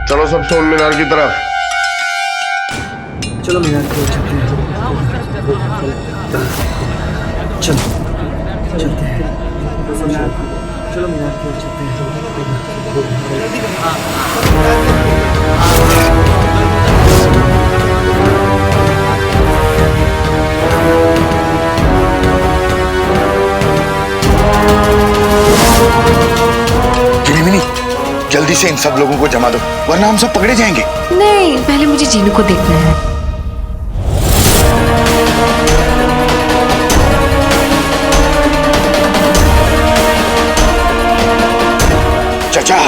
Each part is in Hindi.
चलो सब सोन मीनार की तरफ। चलो मीनार की ओर चलते हैं। चलो चलते हैं। चलो मीनार की ओर चलते हैं। गिनी, जल्दी से इन सब लोगों को जमा दो वरना हम सब पकड़े जाएंगे। नहीं, पहले मुझे जीनू को देखना है। चाचा,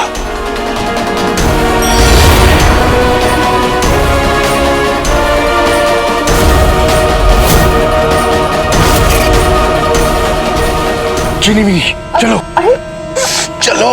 चीनी मिनी, चलो चलो।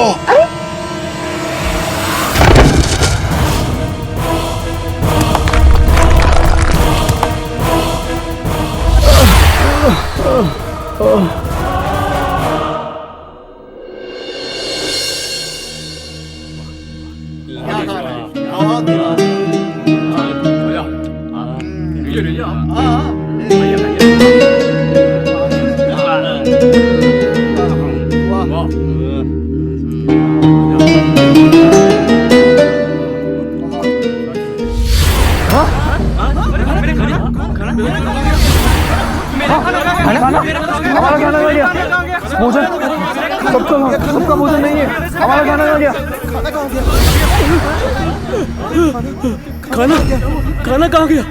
भोजन सबका भोजन नहीं है। हमारा खाना कहाँ गया? खाना कहाँ गया?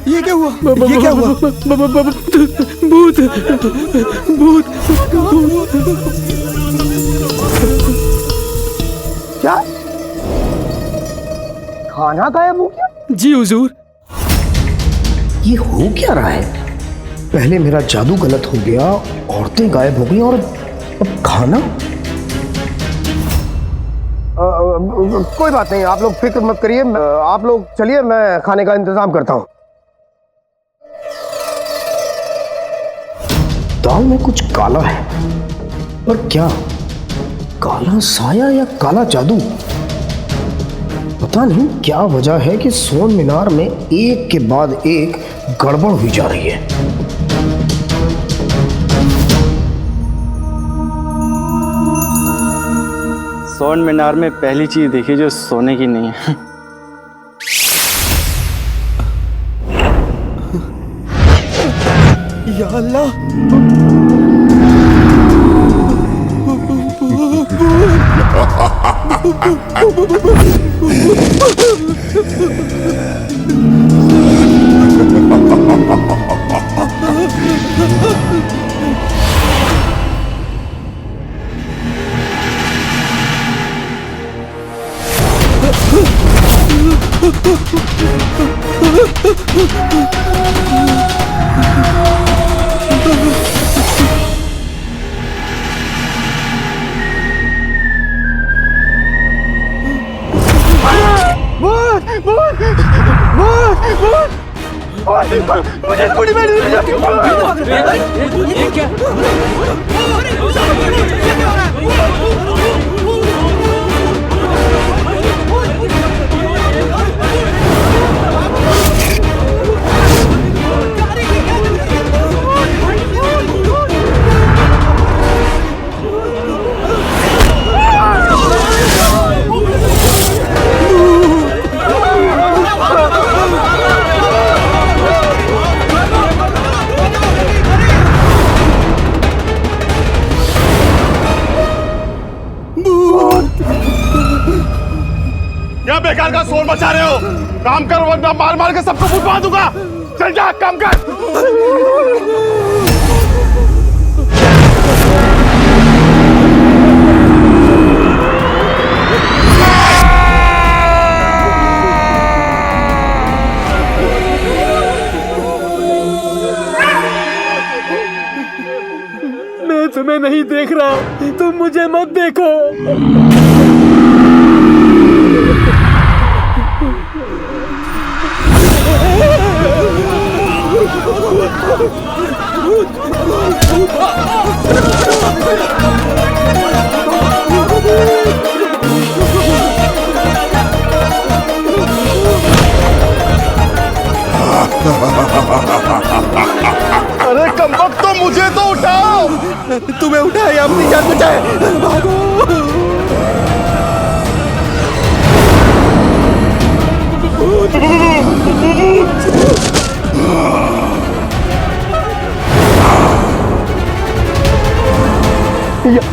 ये क्या हुआ? ये क्या हुआ? भूत भूत। क्या खाना गायब हो गया? जी हुजूर। ये हो क्या रहा है? पहले मेरा जादू गलत हो गया, औरतें गायब हो गई और अब खाना। कोई बात नहीं, आप लोग फिक्र मत करिए। आप लोग चलिए, मैं खाने का इंतजाम करता हूँ। दाल में कुछ काला है, पर क्या? काला साया या काला जादू? पता नहीं क्या वजह है कि सोन मीनार में एक के बाद एक गड़बड़ हुई जा रही है। सोन मीनार में पहली चीज देखी जो सोने की नहीं है। या अल्लाह, मुझे थोड़ी मेरी क्या? क्या बेकार का शोर मचा रहे हो? काम कर वरना मार मार के सबको फुटवा दूंगा। चल जा, काम कर। मैं तुम्हें नहीं देख रहा, तुम मुझे मत देखो। भूत अरे कमबख्त, तो मुझे तो उठाओ। तुम्हें उठाए या अपनी जान बचाए? भागो।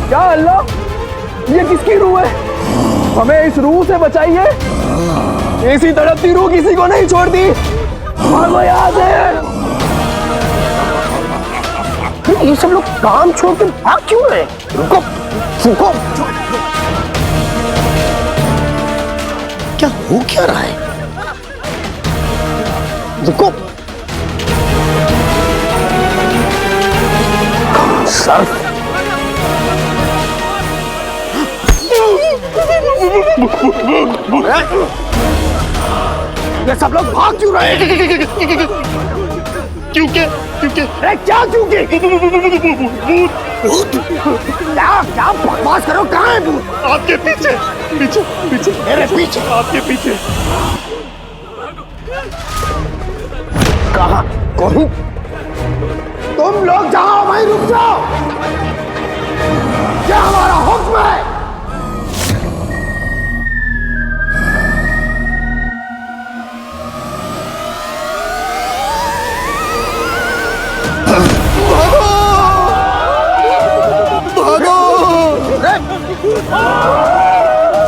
या अल्लाह, ये किसकी रूह है? हमें इस रूह से बचाइए। ऐसी तड़पती रूह किसी को नहीं छोड़ती। भागो यहाँ से। ये सब लोग काम छोड़ के भाग क्यों रहे? रुको, रुको। क्या हो क्या रहा है? रुको। सर्फ। ये सब लोग भाग क्यों रहे हैं? क्योंकि अरे क्या क्योंकि? क्या बकवास करो? कहाँ है भूत? आपके पीछे पीछे पीछे, मेरे पीछे? आपके पीछे। कहाँ? कौन? तुम लोग जाओ, वहीं रुक जाओ। क्या हमारा हुक्म है?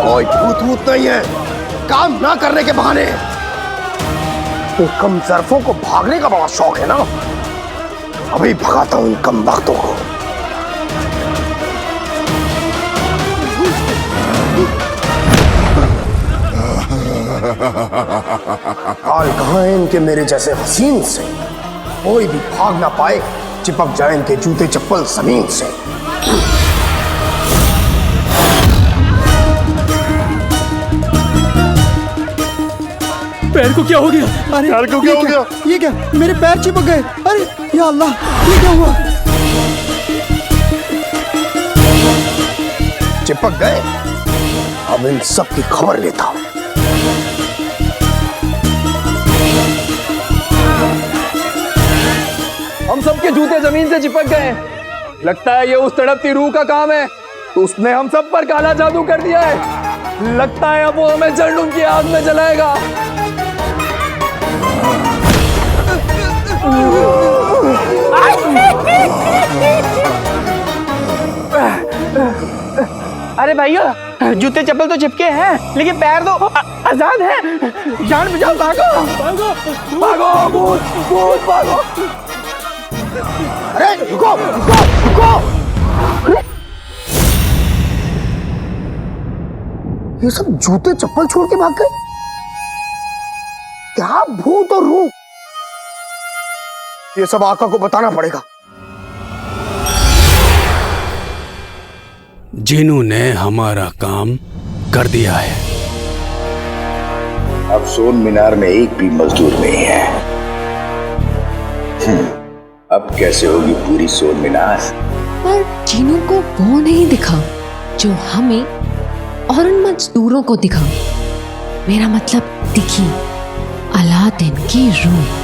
कोई भूत भूत नहीं है, काम ना करने के बहाने। कम ज़र्फों को भागने का बड़ा शौक है ना? अभी भगाता हूं इन कम वक्तों को। हाल कहाँ है इनके मेरे जैसे हसीन से? कोई भी भाग ना पाए, चिपक जाए इनके जूते चप्पल जमीन से। पैर को क्या हो गया? अरे पैर को क्या हो गया? ये क्या? मेरे पैर चिपक गए। अरे या अल्लाह, ये क्या हुआ? चिपक गए? अब इन सब की खबर लेता हूं। हम सबके जूते जमीन से चिपक गए। लगता है ये उस तड़पती रूह का काम है। उसने हम सब पर काला जादू कर दिया है। लगता है अब वो हमें जहन्नुम की आग में जलाएगा। अरे भाइयों, जूते चप्पल तो चिपके हैं, लेकिन पैर तो आजाद है। जान बचाओ, भागो भागो भागो, भूत भूत भागो। अरे रुको रुको रुको। ये सब जूते चप्पल छोड़ के भाग गए? क्या भूत और रूह? ये सब आका को बताना पड़ेगा। जिन्हों ने हमारा काम कर दिया है। अब सोन मीनार में एक भी मजदूर नहीं है। अब कैसे होगी पूरी सोन मीनार? पर जीनू को वो नहीं दिखा जो हमें और उन मजदूरों को दिखा। मेरा मतलब दिखी अलादीन की रूह।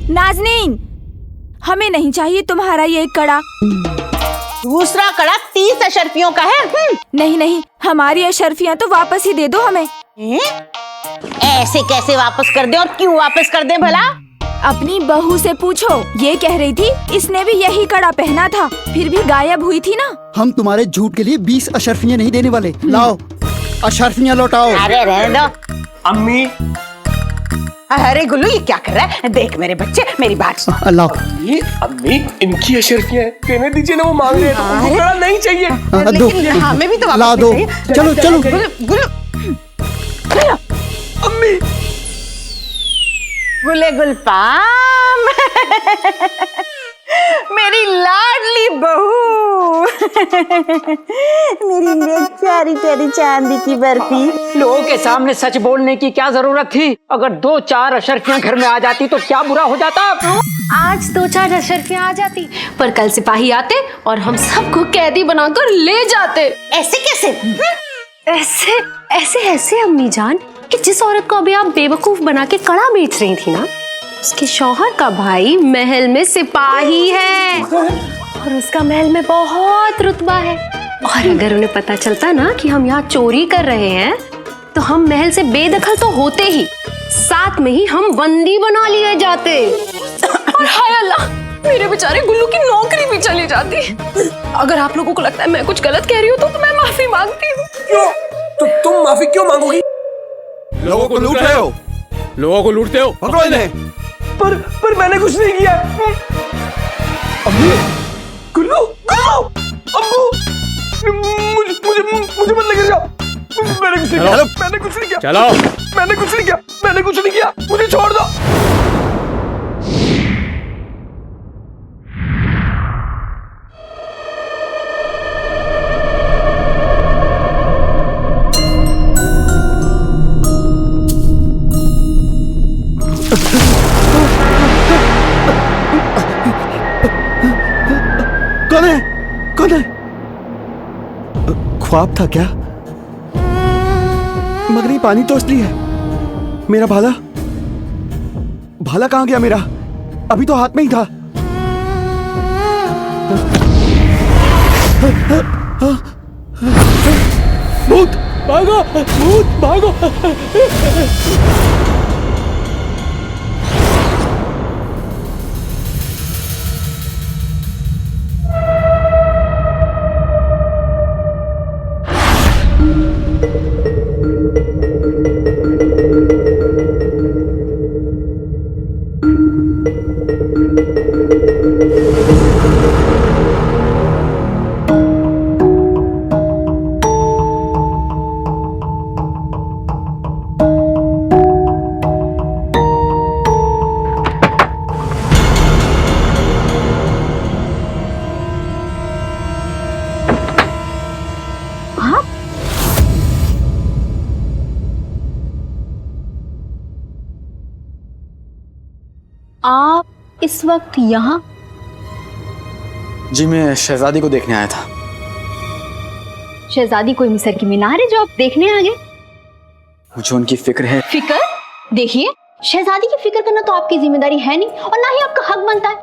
नाज़नीन, हमें नहीं चाहिए तुम्हारा ये कड़ा। दूसरा कड़ा 30 अशरफियों का है। नहीं नहीं, हमारी अशरफियाँ तो वापस ही दे दो हमें। ऐसे कैसे वापस कर दे और क्यों वापस कर दे भला? अपनी बहू से पूछो, ये कह रही थी इसने भी यही कड़ा पहना था, फिर भी गायब हुई थी ना। हम तुम्हारे झूठ के लिए 20 अशरफियाँ नहीं देने वाले। लाओ अशरफियाँ लौटाओ। अरे रहने दो। अम्मी। अरे गुल्लू, ये क्या कर रहा है? देख मेरे बच्चे, मेरी बात सुन। अल्लाह। अम्मी, इनकी अशरफियाँ हैं, देने दीजिए ना, वो मांग रहे हैं, तो उनको कड़ा नहीं चाहिए। लेकिन हमें भी तो वापस ला दो। चाहिए। चलो चलो। गुल्लू, अम्मी। गुले गुलपाम। मेरी लाडली बहू। मेरी प्यारी प्यारी चांदी की बर्फी। लोगों के सामने सच बोलने की क्या जरूरत थी? अगर 2-4 अशर्फियां घर में आ जाती तो क्या बुरा हो जाता? आज 2-4 अशर्फियां आ जाती, पर कल सिपाही आते और हम सबको कैदी बनाकर ले जाते। ऐसे कैसे? ऐसे ऐसे ऐसे अम्मी जान कि जिस औरत को अभी आप बेवकूफ बना के कड़ा बेच रही थी ना, उसके शौहर का भाई महल में सिपाही है और उसका महल में बहुत रुतबा है। और अगर उन्हें पता चलता ना कि हम यहाँ चोरी कर रहे हैं, तो हम महल से बेदखल तो होते ही, साथ में ही हम बंदी बना लिए जाते। और हाय अल्लाह, मेरे बेचारे गुल्लू की नौकरी भी चली जाती। अगर आप लोगों को लगता है मैं कुछ गलत कह रही हूँ तो मैं माफी मांगती हूँ। क्यों? तो तुम माफी क्यों मांगोगी? लोगों को लूट रहे हो, लोगों को लूटते हो, पकड़ो इन्हें। पर मैंने कुछ नहीं किया। अम्मी, गुल्लू, गुल्लू, अम्मू, मुझे मत लेकर जाओ। मैंने कुछ नहीं किया, मैंने कुछ नहीं किया। चलो, मैंने कुछ नहीं किया, मैंने कुछ नहीं किया, मुझे छोड़ दो। कौन है? ख्वाब था क्या? मगर ये पानी तो असली है। मेरा भाला कहाँ गया मेरा? अभी तो हाथ में ही था। भूत भागो, भूत भागो। आप इस वक्त यहाँ? जी मैं शहजादी को देखने आया था। शहजादी कोई मिस्र की मीनार है जो आप देखने आ गए? मुझे उनकी फिक्र है। फिक्र? देखिए, शहजादी की फिक्र करना तो आपकी जिम्मेदारी है नहीं और ना ही आपका हक बनता है।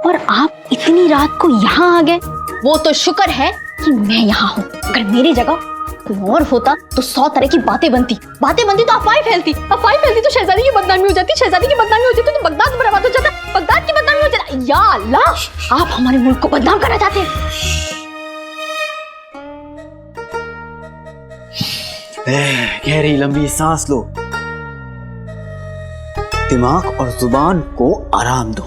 और आप इतनी रात को यहाँ आ गए, वो तो शुक्र है कि मैं यहाँ हूँ। अगर मेरी जगह कोई और होता तो 100 तरह की बातें बनती तो अफवाहें फैलती तो शहजादी की बदनामी हो जाती, शहजादी की बदनामी हो जाती तो बगदाद बर्बाद हो जाता, बगदाद की बदनामी हो जाती। या अल्लाह, आप हमारे मुल्क को बदनाम करना चाहते हैं। गहरी लंबी सांस लो, दिमाग और जुबान को आराम दो।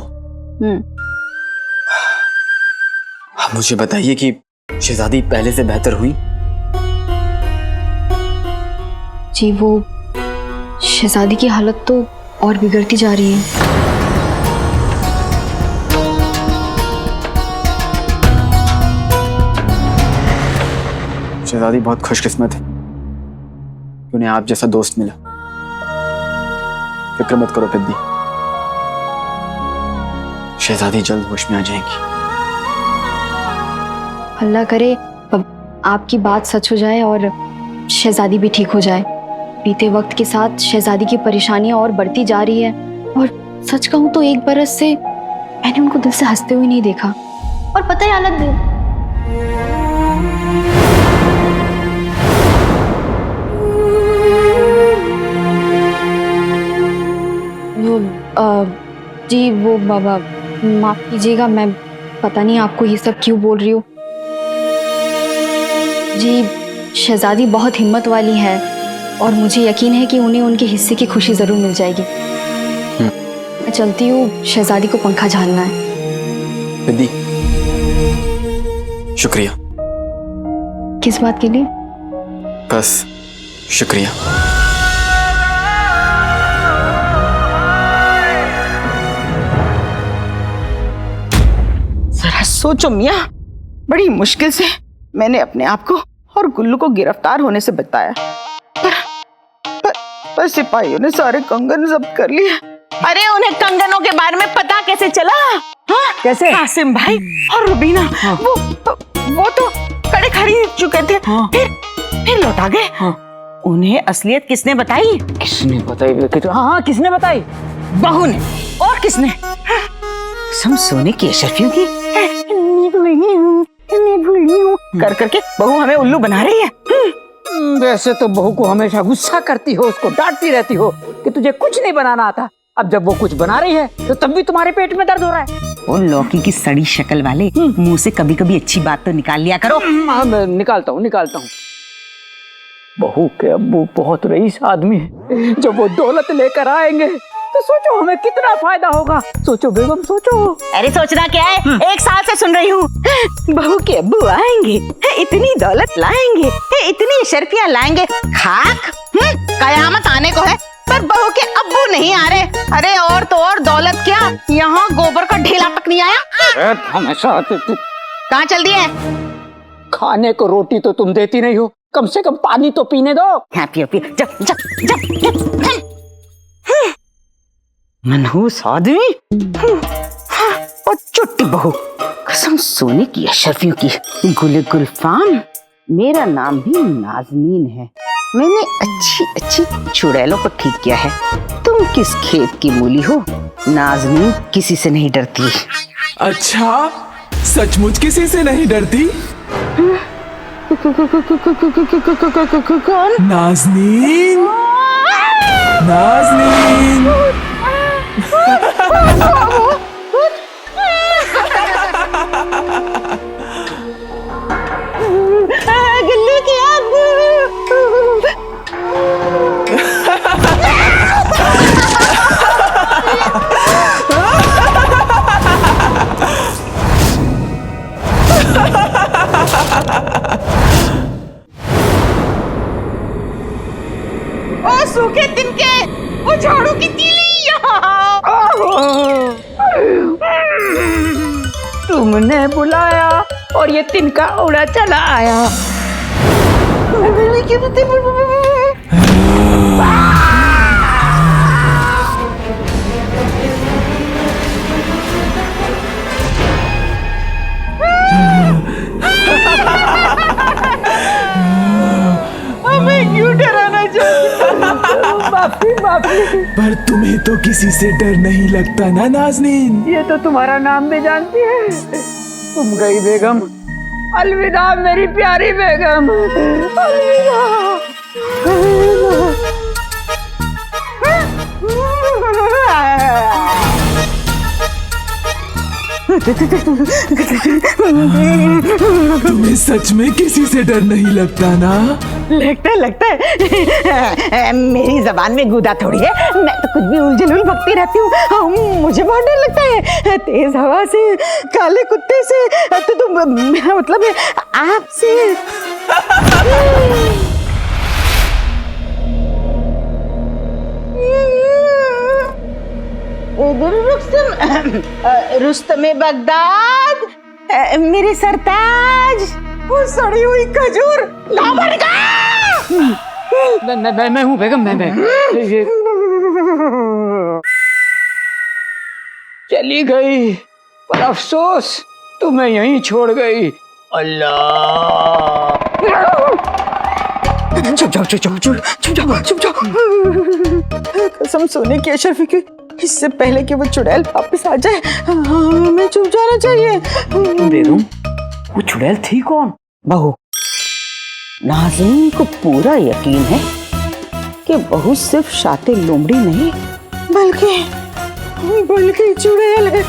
अब मुझे बताइए कि शहजादी पहले से बेहतर हुई? जी वो शहजादी की हालत तो और बिगड़ती जा रही है। शहजादी बहुत खुशकिस्मत है, उन्हें आप जैसा दोस्त मिला। फिक्र मत करो पिद्दी, शहजादी जल्द होश में आ जाएंगी। अल्लाह करे आपकी बात सच हो जाए और शहजादी भी ठीक हो जाए। बीते वक्त के साथ शहजादी की परेशानियां और बढ़ती जा रही है और सच कहूं तो एक बरस से मैंने उनको दिल से हंसते हुए नहीं देखा। और पता है हालत जी वो बाबा माफ कीजिएगा, मैं पता नहीं आपको ये सब क्यों बोल रही हूँ। जी शहजादी बहुत हिम्मत वाली है और मुझे यकीन है कि उन्हें उनके हिस्से की खुशी जरूर मिल जाएगी। मैं चलती हूँ, शहजादी को पंखा झालना है। पिद्दी शुक्रिया। किस बात के लिए? बस शुक्रिया। सोचो मियाँ, बड़ी मुश्किल से मैंने अपने आप को और गुल्लू को गिरफ्तार होने से बचाया, पर सिपाहियों ने सारे कंगन जब्त कर लिए। अरे उन्हें कंगनों के बारे में पता कैसे चला? हाँ? कैसे? कासिम भाई और रुबीना वो तो कड़े खरीद चुके थे। हाँ। फिर लौट आ गए। हाँ। उन्हें असलियत किसने बताई? किसने बताई? हाँ, किसने बताई? बहू ने। और किसने? हम सोने की अशरफियों की मैं भूली हूँ कर करके बहू हमें उल्लू बना रही है। वैसे तो बहू को हमेशा गुस्सा करती हो, उसको डांटती रहती हो कि तुझे कुछ नहीं बनाना आता। अब जब वो कुछ बना रही है तो तब भी तुम्हारे पेट में दर्द हो रहा है। वो लौकी की सड़ी शक्ल वाले, मुंह से कभी कभी अच्छी बात तो निकाल लिया करो। मैं निकालता हूँ। बहू के अब्बू बहुत रईस आदमी है। जब वो दौलत लेकर आएंगे तो सोचो हमें कितना फायदा होगा। सोचो बेगम, सोचो। अरे सोचना क्या है, 1 साल से सुन रही हूँ। बहू के अब्बू आएंगे, इतनी दौलत लाएंगे, इतनी शर्फियाँ लाएंगे। खाक कयामत आने को है, पर बहू के अब्बू नहीं आ रहे। अरे और तो और दौलत क्या, यहाँ गोबर का ढेला तक नहीं आया। हमेशा कहाँ चल दिए? खाने को रोटी तो तुम देती नहीं हो, कम से कम पानी तो पीने दो। हाँ, पियो पियो। जब मनहूस आदमी और चुट्टी बहू। कसम सोने की अशरफियों की। गुल गुलफाम, मेरा नाम भी नाज़नीन है। मैंने अच्छी अच्छी चुड़ैलों को ठीक किया है। तुम किस खेत की मूली हो? नाज़नीन किसी से नहीं डरती। अच्छा, सचमुच किसी से नहीं डरती? कौन? नाज़नीन, नाज़नीन। गिल्ली की आग। ओ सूखे तिनके, वो झाड़ू की तीली यहाँ। तुमने बुलाया और ये तिनका उड़ा चला आया। हमें क्यों डराना चाहिए? माफी। पर तुम्हें तो किसी से डर नहीं लगता ना नाज़नीन? ये तो तुम्हारा नाम भी जानती है। तुम गई बेगम, अलविदा मेरी प्यारी बेगम, अलविदा। तुम्हें सच में किसी से डर नहीं लगता ना? लगता है। मेरी जबान में गुदा थोड़ी है, मैं तो कुछ भी उलझुल बकती रहती हूँ। मुझे बहुत डर लगता है, तेज हवा से, काले कुत्ते से, तो मतलब आपसे। रुस्तम बगदाद, मेरे सरताज, वो सड़ी हुई खजूर, लावर का। मैं हूँ बेगम, मैं। चली गई, पर अफसोस तुम्हें यहीं छोड़ गई। अल्लाह। चुप जाओ। कसम सोने की अशरफी की, इससे पहले कि वो चुड़ैल वापस आ जाए, हमें चुप जाना चाहिए। बेगम, वो चुड़ैल थी कौन? बहू। नाज़नीन को पूरा यकीन है कि बहू सिर्फ शातिर लोमड़ी नहीं, बल्कि चुड़ैल है।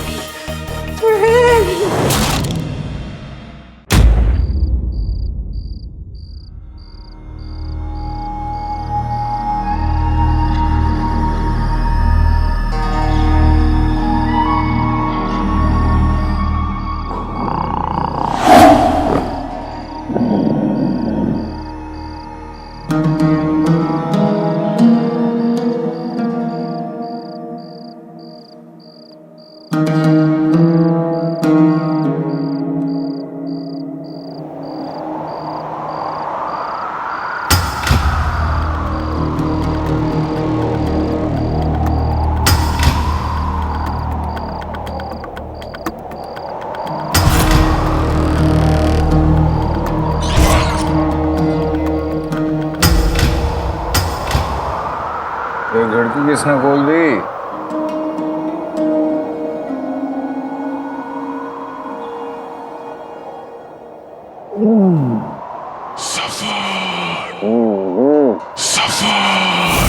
खिड़की किसने खोल दी?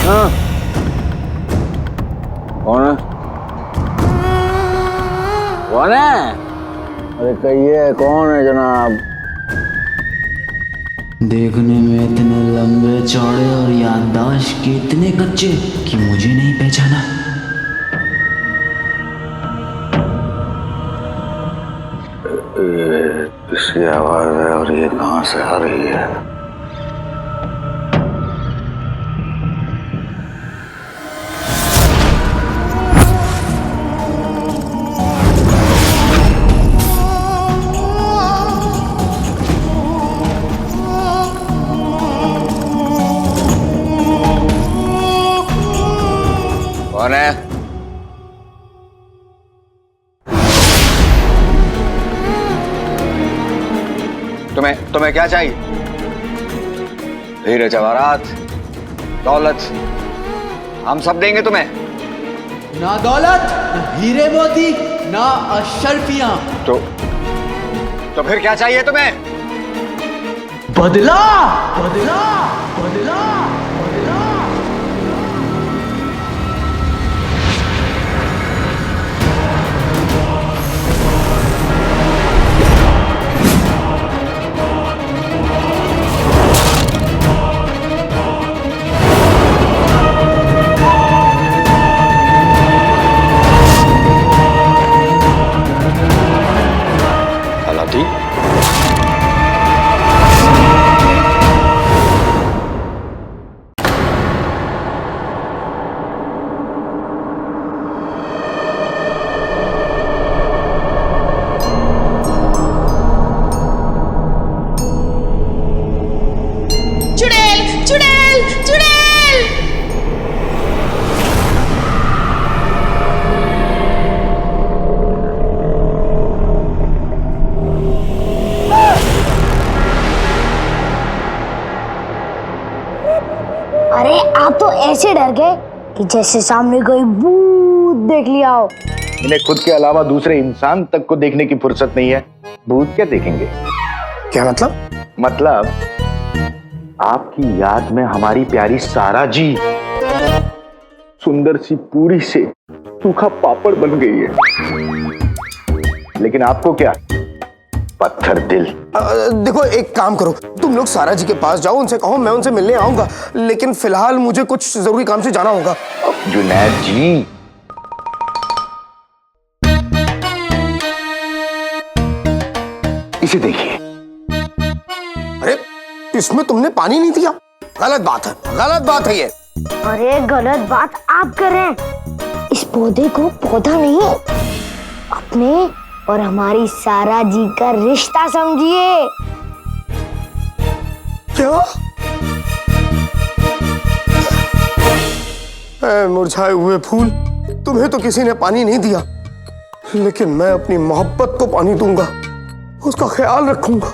हाँ? कौन है? कौन है? अरे कहिए कौन है जनाब? देखने में इतने लंबे चौड़े और याददाश्त के इतने कच्चे कि मुझे नहीं पहचाना। इसकी आवाज है और ये कहां से आ रही है? कौन है? तुम्हें क्या चाहिए? हीरे जवाहरात, दौलत, हम सब देंगे तुम्हें। ना दौलत, ना हीरे मोती, ना अशर्फियां। तो फिर क्या चाहिए तुम्हें? बदला, बदला, बदला, बदला। अरे आप तो ऐसे डर गए कि जैसे सामने कोई भूत देख लिया हो। इन्हें खुद के अलावा दूसरे इंसान तक को देखने की फुर्सत नहीं है, भूत क्या देखेंगे? क्या मतलब? मतलब आपकी याद में हमारी प्यारी सारा जी सुंदर सी पूरी से सूखा पापड़ बन गई है, लेकिन आपको क्या, पत्थर दिल। देखो एक काम करो, तुम लोग सारा जी के पास जाओ, उनसे कहो मैं उनसे मिलने आऊंगा, लेकिन फिलहाल मुझे कुछ जरूरी काम से जाना होगा। जुनैद जी, इसे देखिए। अरे इसमें तुमने पानी नहीं दिया, गलत बात है, गलत बात है ये। अरे गलत बात आप कर रहे हैं। इस पौधे को पौधा नहीं, अपने और हमारी सारा जी का रिश्ता समझिए। क्या? मुरझाए हुए फूल, तुम्हें तो किसी ने पानी नहीं दिया, लेकिन मैं अपनी मोहब्बत को पानी दूंगा, उसका ख्याल रखूंगा।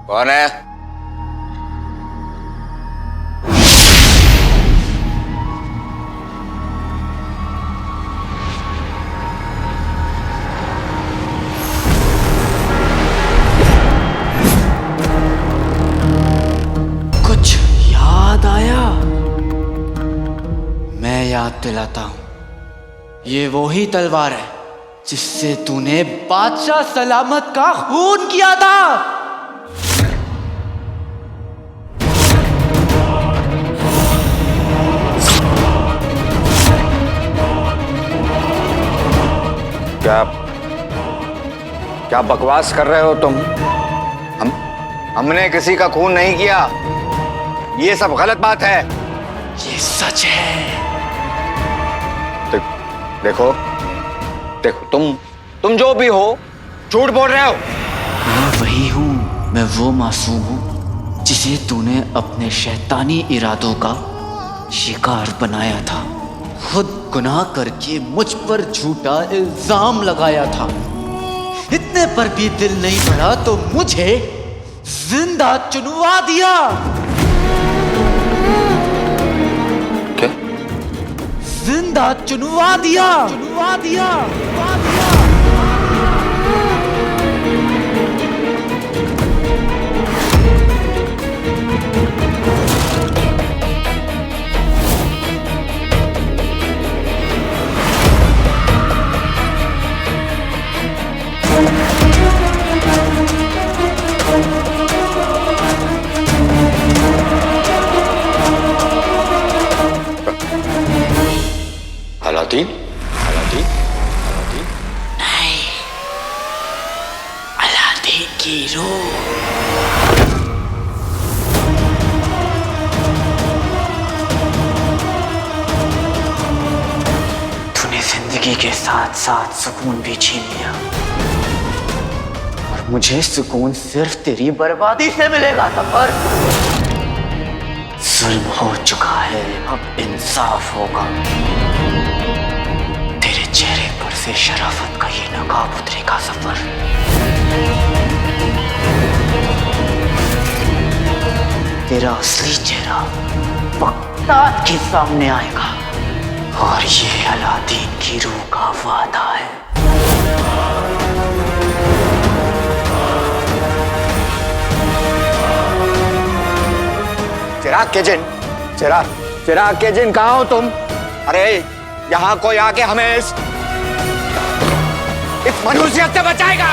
कौन है? कुछ याद आया? मैं याद दिलाता हूं, ये वही तलवार है जिससे तूने बादशाह सलामत का खून किया था। क्या बकवास कर रहे हो तुम? हमने किसी का खून नहीं किया, ये सब गलत बात है। ये सच है। देखो तुम जो भी हो झूठ बोल रहे हो। मैं वही हूं, मैं वो मासूम हूं जिसे तूने अपने शैतानी इरादों का शिकार बनाया था। खुद गुनाह करके मुझ पर झूठा इल्जाम लगाया था। इतने पर भी दिल नहीं भरा तो मुझे जिंदा चुनवा दिया। क्या? जिंदा चुनवा दिया। अलादीन? नहीं, अलादीन की रूह। तूने जिंदगी के साथ साथ सुकून भी छीन लिया और मुझे सुकून सिर्फ तेरी बर्बादी से मिलेगा। सफर जुल्म हो चुका है, अब इंसाफ होगा। तेरे चेहरे पर से शराफत का ये नकाब उतरेगा। सफर तेरा असली चेहरा बगदाद के सामने आएगा और ये अलादीन की रूह का वादा है। चिराग के जिन, चिराग के जिन, कहाँ हो तुम? अरे यहाँ कोई आके हमें इस मनुष्यत से बचाएगा।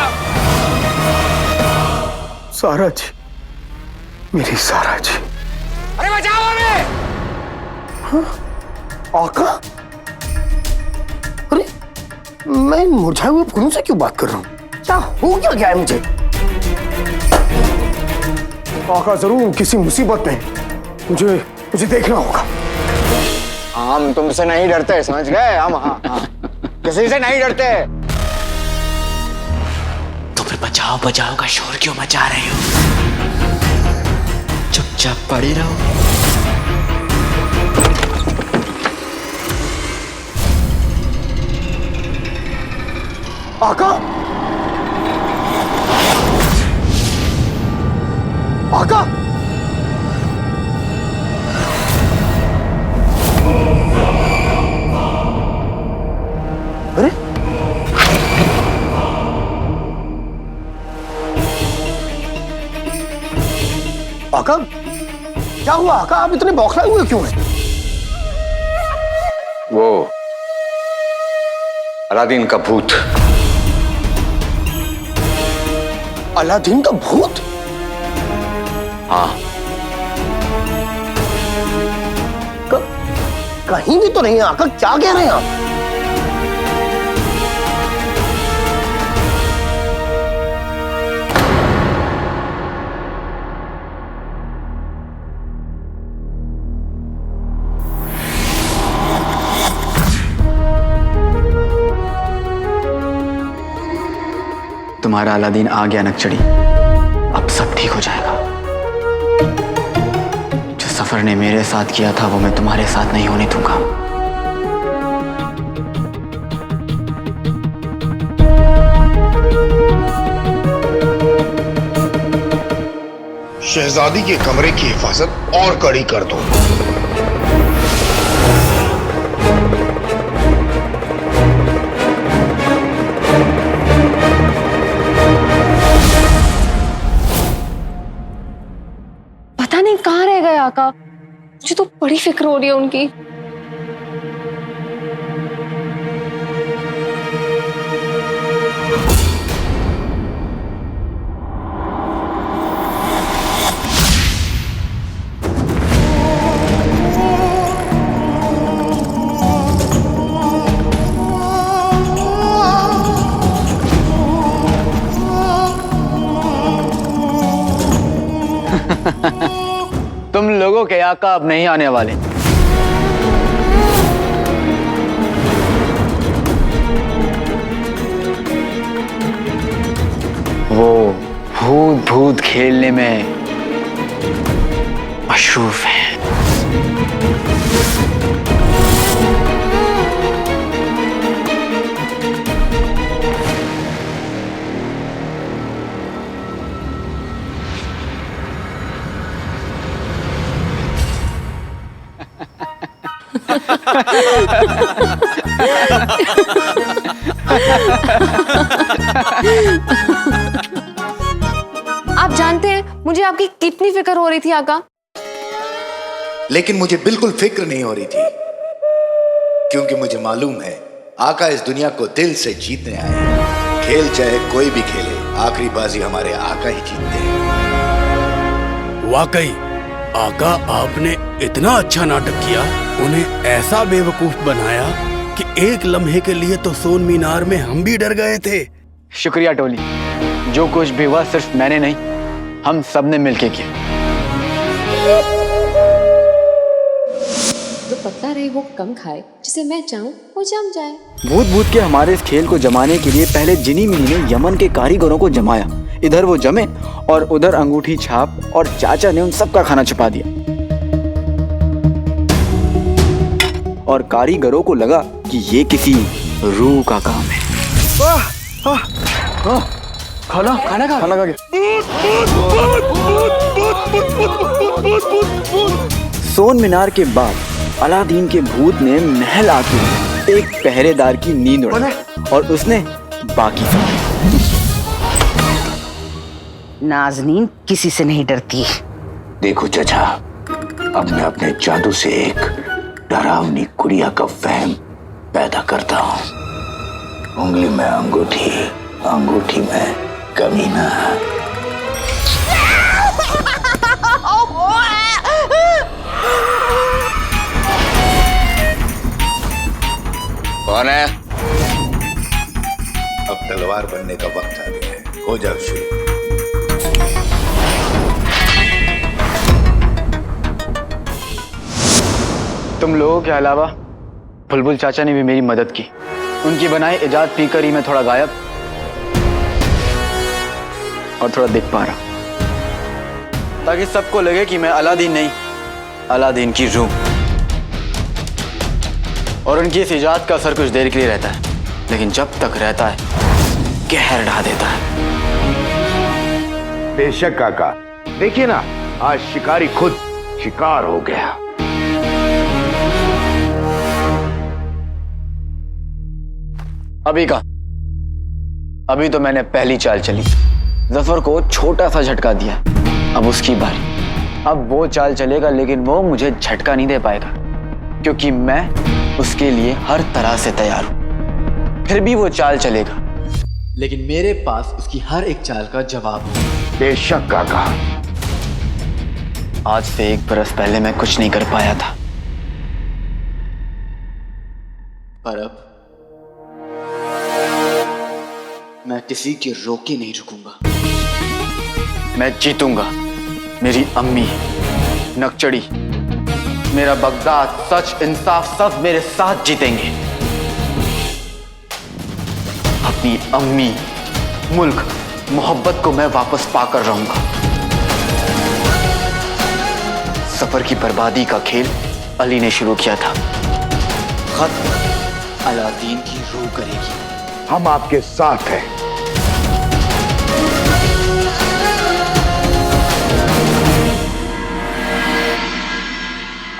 सारा जी, मेरी सारा जी। अरे बचाओ हमें। हाँ? आका? अरे मैं मुरझाए हुए फूलों से क्यों बात कर रहा हूँ? क्या हो क्या है मुझे? आका जरूर किसी मुसीबत में मुझे देखना होगा। हम तुमसे नहीं डरते, समझ गए? हम हाँ, किसी से नहीं डरते। तो फिर बचाओ बचाओ का शोर क्यों मचा रहे हो? चुपचाप पड़े रहो। आका? आका? अरे आका, क्या हुआ आका? आप इतने बौखलाए हुए क्यों हैं? वो अलादीन का भूत। अलादीन का भूत? हाँ। कहीं भी तो नहीं है आका, क्या कह रहे हैं आप? तुम्हारा अलादीन आ गया नकचड़ी, अब सब ठीक हो जाएगा। जो सफर ने मेरे साथ किया था वो मैं तुम्हारे साथ नहीं होने दूंगा। शहजादी के कमरे की हिफाजत और कड़ी कर दो। पता नहीं कहाँ रह गए आका, मुझे तो बड़ी फिक्र हो रही है उनकी। तुम लोगों के आका अब नहीं आने वाले। वो भूत भूत खेलने में मशरूफ है। आप जानते हैं मुझे आपकी कितनी फिक्र हो रही थी आका। लेकिन मुझे बिल्कुल फिक्र नहीं हो रही थी, क्योंकि मुझे मालूम है आका इस दुनिया को दिल से जीतने आए हैं। खेल चाहे कोई भी खेले, आखिरी बाजी हमारे आका ही जीतते हैं। वाकई आका, आपने इतना अच्छा नाटक किया, उन्हें ऐसा बेवकूफ बनाया कि एक लम्हे के लिए तो सोन मीनार में हम भी डर गए थे। शुक्रिया टोली, जो कुछ भी हुआ सिर्फ मैंने नहीं, हम सब ने मिलके किया। जो पतला रहे वो कम खाए, जिसे मैं चाहूँ वो जम जाए। भूत भूत के हमारे इस खेल को जमाने के लिए पहले जिनी मिनी ने यमन के कारीगरों को जमाया। इधर वो जमे और उधर अंगूठी छाप और चाचा ने उन सबका खाना छुपा दिया। और कारीगरों को लगा कि ये किसी रूह का काम है। खाना खाना खा खाना खा गया। सोन मीनार के बाद अलादीन के भूत ने महल आके एक पहरेदार की नींद उड़ाई और उसने बाकी नाज़नीन किसी से नहीं डरती। देखो चाचा, अब मैं अपने जादू से एक डरावनी गुड़िया का वहम पैदा करता हूँ। उंगली में अंगूठी, अंगूठी में कमीना। कौन है? अब तलवार बनने का वक्त आ गया है, हो जाओ शुरू। तुम लोगों के अलावा बुलबुल चाचा ने भी मेरी मदद की। उनकी बनाई इजाद पीकर ही मैं थोड़ा गायब और थोड़ा दिख पा रहा, ताकि सबको लगे कि मैं अलादीन नहीं, अलादीन की रूह। और उनकी इस इजाद का असर कुछ देर के लिए रहता है, लेकिन जब तक रहता है कहर ढा देता है। बेशक काका, देखिए ना, आज शिकारी खुद शिकार हो गया। अभी तो मैंने पहली चाल चली, जफर को छोटा सा झटका दिया। अब उसकी बारी। अब वो चाल चलेगा, लेकिन वो मुझे झटका नहीं दे पाएगा, क्योंकि मैं उसके लिए हर तरह से तैयार हूं। फिर भी वो चाल चलेगा, लेकिन मेरे पास उसकी हर एक चाल का जवाब है। बेशक काका, आज से 1 बरस पहले मैं कुछ नहीं कर पाया था, पर अब मैं किसी के रोके नहीं रुकूंगा। मैं जीतूंगा। मेरी अम्मी, नकचड़ी, मेरा बगदाद, सच, इंसाफ सब मेरे साथ जीतेंगे। अपनी अम्मी, मुल्क, मोहब्बत को मैं वापस पाकर रहूंगा। सफर की बर्बादी का खेल अली ने शुरू किया था, खत्म अलादीन की रूह करेगी। हम आपके साथ हैं।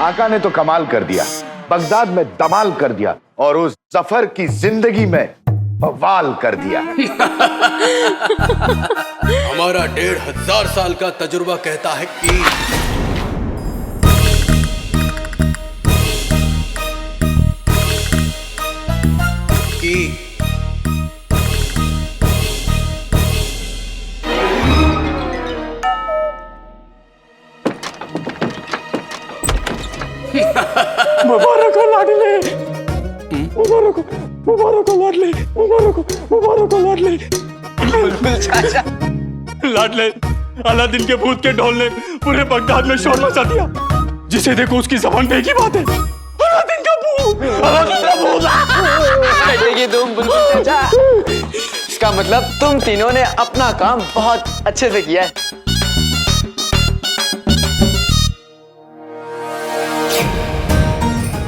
आका ने तो कमाल कर दिया, बगदाद में धमाल कर दिया और उस जफर की जिंदगी में बवाल कर दिया। हमारा 1500 साल का तजुर्बा कहता है कि मुबारक हो लाडले, मुबारक हो, मुबारक हो लाडले, मुबारक हो, मुबारक हो लाडले। चाचा, लाडले, अलादीन के भूत के ढोल ने पूरे बगदाद में शोर मचा दिया। जिसे देखो उसकी जबान पे एक ही बात है, अलादीन का भूत, अलादीन का भूत। कटेगी तुम बुलबुल चाचा। इसका मतलब तुम तीनों ने अपना काम बहुत अच्छे से किया है।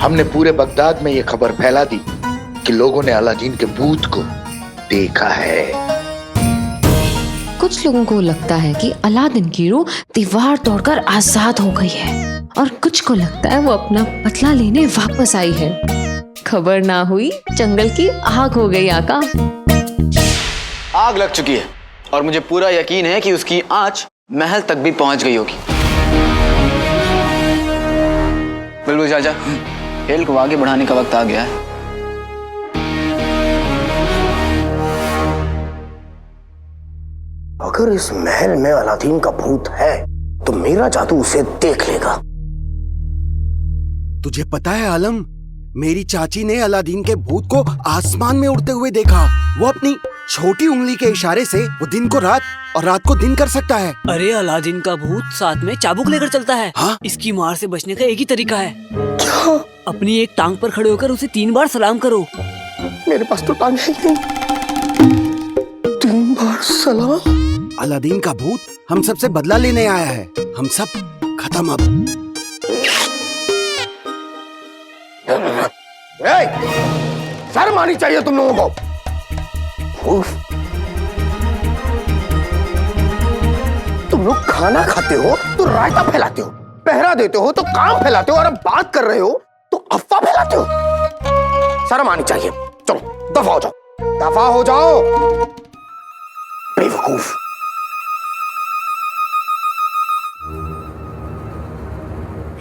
हमने पूरे बगदाद में ये खबर फैला दी कि लोगों ने अलादीन के भूत को देखा है। कुछ लोगों को लगता है कि अलादीन की रूह दीवार तोड़कर आजाद हो गई है, और कुछ को लगता है वो अपना बदला लेने वापस आई है। खबर ना हुई जंगल की आग हो गई आका। आग लग चुकी है और मुझे पूरा यकीन है कि उसकी आंच महल तक भी पहुंच गई होगी। बुलबुल चाचा, खेल को आगे बढ़ाने का वक्त आ गया है। अगर इस महल में अलादीन का भूत है तो मेरा जादू उसे देख लेगा। तुझे पता है आलम, मेरी चाची ने अलादीन के भूत को आसमान में उड़ते हुए देखा। वो अपनी छोटी उंगली के इशारे से वो दिन को रात और रात को दिन कर सकता है। अरे अलादीन का भूत साथ में चाबुक लेकर चलता है। हाँ? इसकी मार से बचने का एक ही तरीका है। क्या? अपनी एक टांग पर खड़े होकर उसे 3 बार सलाम करो। मेरे पास तो टांग है ही नहीं। 3 बार सलाम? अलादीन का भूत हम सबसे बदला लेने आया है। हम सब खत्म अब। शर्म आनी चाहिए तुम लोगों को। तुम लोग खाना खाते हो तो रायता फैलाते हो, पहरा देते हो तो काम फैलाते हो, और अब बात कर रहे हो तो अफवाह फैलाते हो। शर्म आनी चाहिए। चलो दफा हो जाओ, दफा हो जाओ बेवकूफ।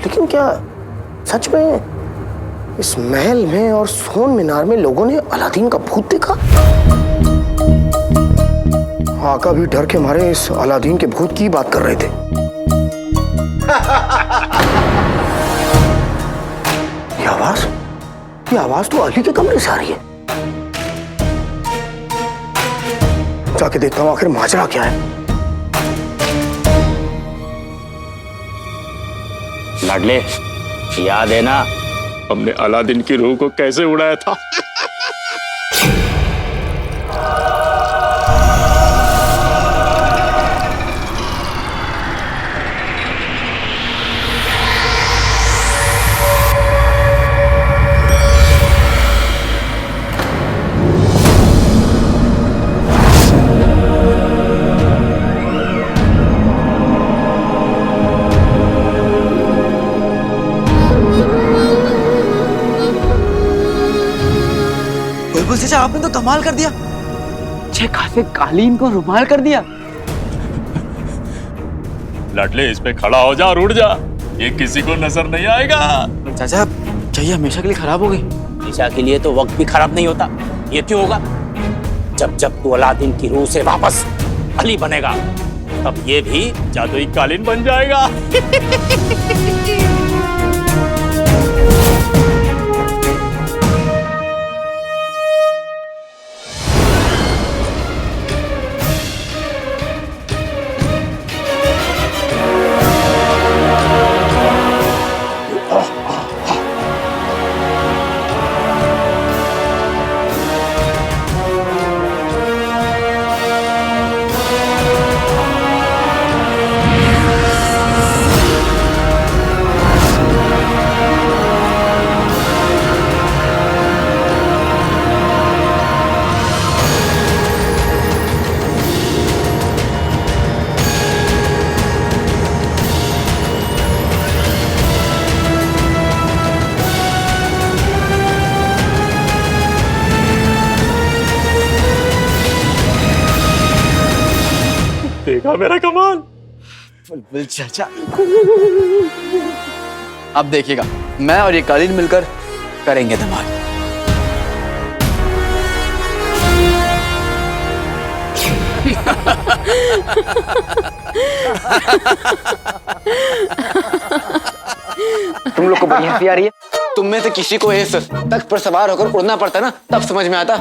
लेकिन क्या सच में इस महल में और सोन मीनार में लोगों ने अलादीन का भूत देखा? आका भी डर के मारे इस अलादीन के भूत की बात कर रहे थे। ये आवाज तो अली के कमरे से आ रही है। जाके देखता हूं आखिर माजरा क्या है। लाडले, याद है ना हमने अलादीन की रूह को कैसे उड़ाया था? बुलबुल चाचा, आपने तो कमाल कर दिया। अच्छे खासे कालीन को रुमाल कर दिया। लाडले, इस पे खड़ा हो जा और उड़ जा, ये किसी को नजर नहीं आएगा। चाचा, क्या ये हमेशा के लिए खराब हो गई? हमेशा के लिए तो वक्त भी खराब नहीं होता। ये क्यों होगा? जब जब तू अलादीन की रूह से वापस अली बनेगा तब ये भी जादुई कालीन बन जाएगा। देखा मेरा कमाल? बुलबुल चाचा, अब देखिएगा, मैं और ये कालीन मिलकर करेंगे धमाल। तुम लोग को बड़ी हंसी आ रही है? तुम में से किसी को इस तख्त पर सवार होकर उड़ना पड़ता ना, तब समझ में आता।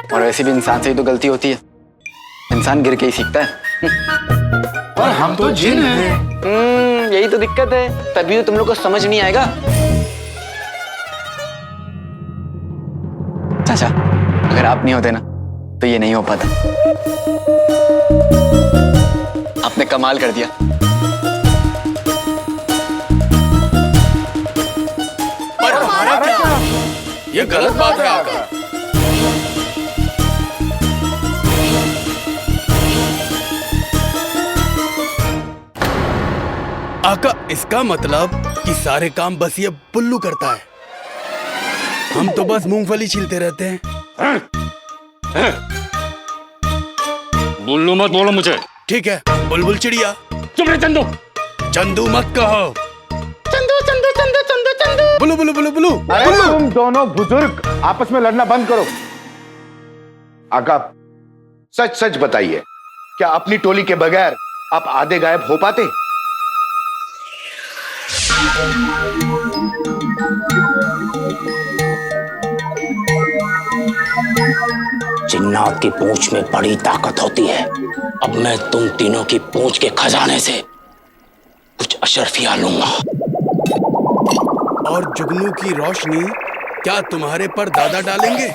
और वैसे भी इंसान से ही तो गलती होती है, इंसान गिर के ही सीखता है। पर हम तो जिन हैं। यही तो दिक्कत है, तभी तो तुम लोग को समझ नहीं आएगा। चाचा, अगर आप नहीं होते ना तो ये नहीं हो पाता। आपने कमाल कर दिया। पर हमारा क्या? ये गलत बात है आका। आका, इसका मतलब कि सारे काम बस ये बुल्लू करता है, हम तो बस मूंगफली छीलते रहते हैं। बुल्लू मत बोलो मुझे। ठीक है, बुलबुल चिड़िया। चुप रहे चंदू। चंदू मत कहो। चंदू चंदू चंदू चंदू चंदू। बुलू बुलू बुलू बुलू। अरे तुम दोनों बुजुर्ग आपस में लड़ना बंद करो। आका, सच सच बताइए, क्या अपनी टोली के बगैर आप आधे गायब हो पाते? जिन्नात की पूंछ में बड़ी ताकत होती है। अब मैं तुम तीनों की पूंछ के खजाने से कुछ अशर्फिया लूंगा। और जुगनू की रोशनी क्या तुम्हारे पर दादा डालेंगे?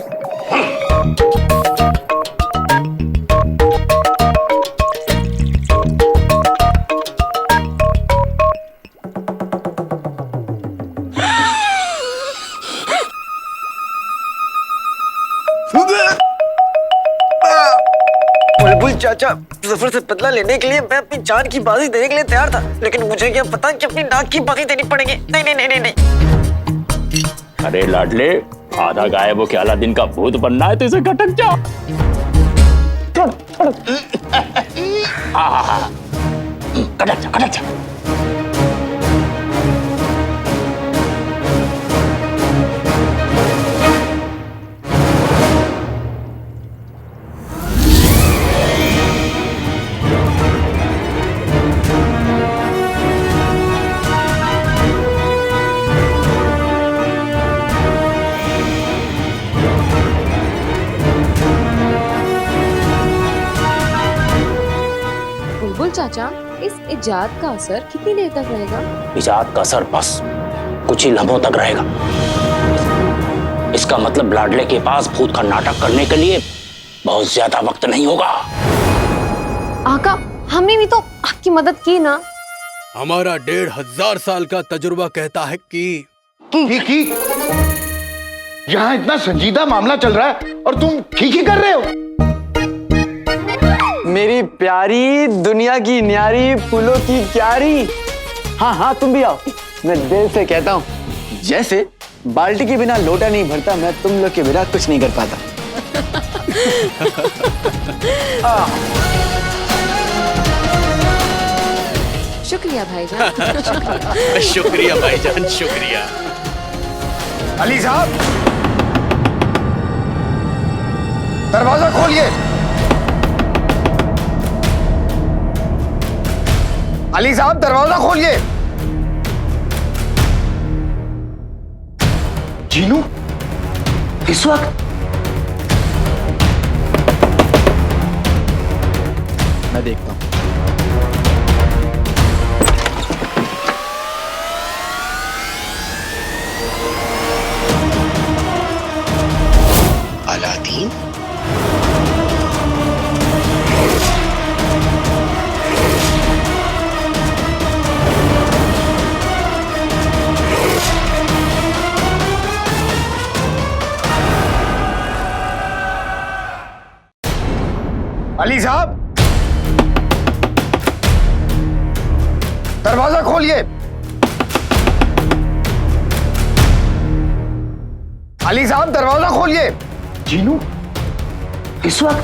बुलबुल चाचा, जफर से बदला लेने के लिए मैं अपनी जान की बाजी देने के लिए तैयार था, लेकिन मुझे क्या पता कि अपनी नाक की बाजी देनी पड़ेगी। नहीं नहीं नहीं नहीं। अरे लाडले, आधा गायब हो के अलादीन का भूत बनना है तो इसे खटक जा। खटक जा, खटक जा। बुलबुल चाचा, इस इजाद का असर कितनी देर तक रहेगा? इजाद का असर बस कुछ ही लम्हों तक रहेगा। इसका मतलब लाडले के पास भूत का नाटक करने के लिए बहुत ज्यादा वक्त नहीं होगा। आका, हमने भी तो आपकी मदद की ना। हमारा 1500 साल का तजुर्बा कहता है कि यहाँ इतना संजीदा मामला चल रहा है और तुम खीखी कर रहे हो। मेरी प्यारी, दुनिया की न्यारी, फूलों की क्यारी। हाँ हाँ, तुम भी आओ। मैं दिल से कहता हूँ, जैसे बाल्टी के बिना लोटा नहीं भरता, मैं तुम लोग के बिना कुछ नहीं कर पाता। शुक्रिया भाईजान। शुक्रिया भाईजान, शुक्रिया। अली साहब, दरवाजा खोलिए। अली साहब, दरवाजा खोलिए। जीनू, इस वक्त? मैं देखता हूँ। अलादीन? अली साहब, दरवाजा खोलिए। अली साहब, दरवाजा खोलिए। जीनू, इस वक्त?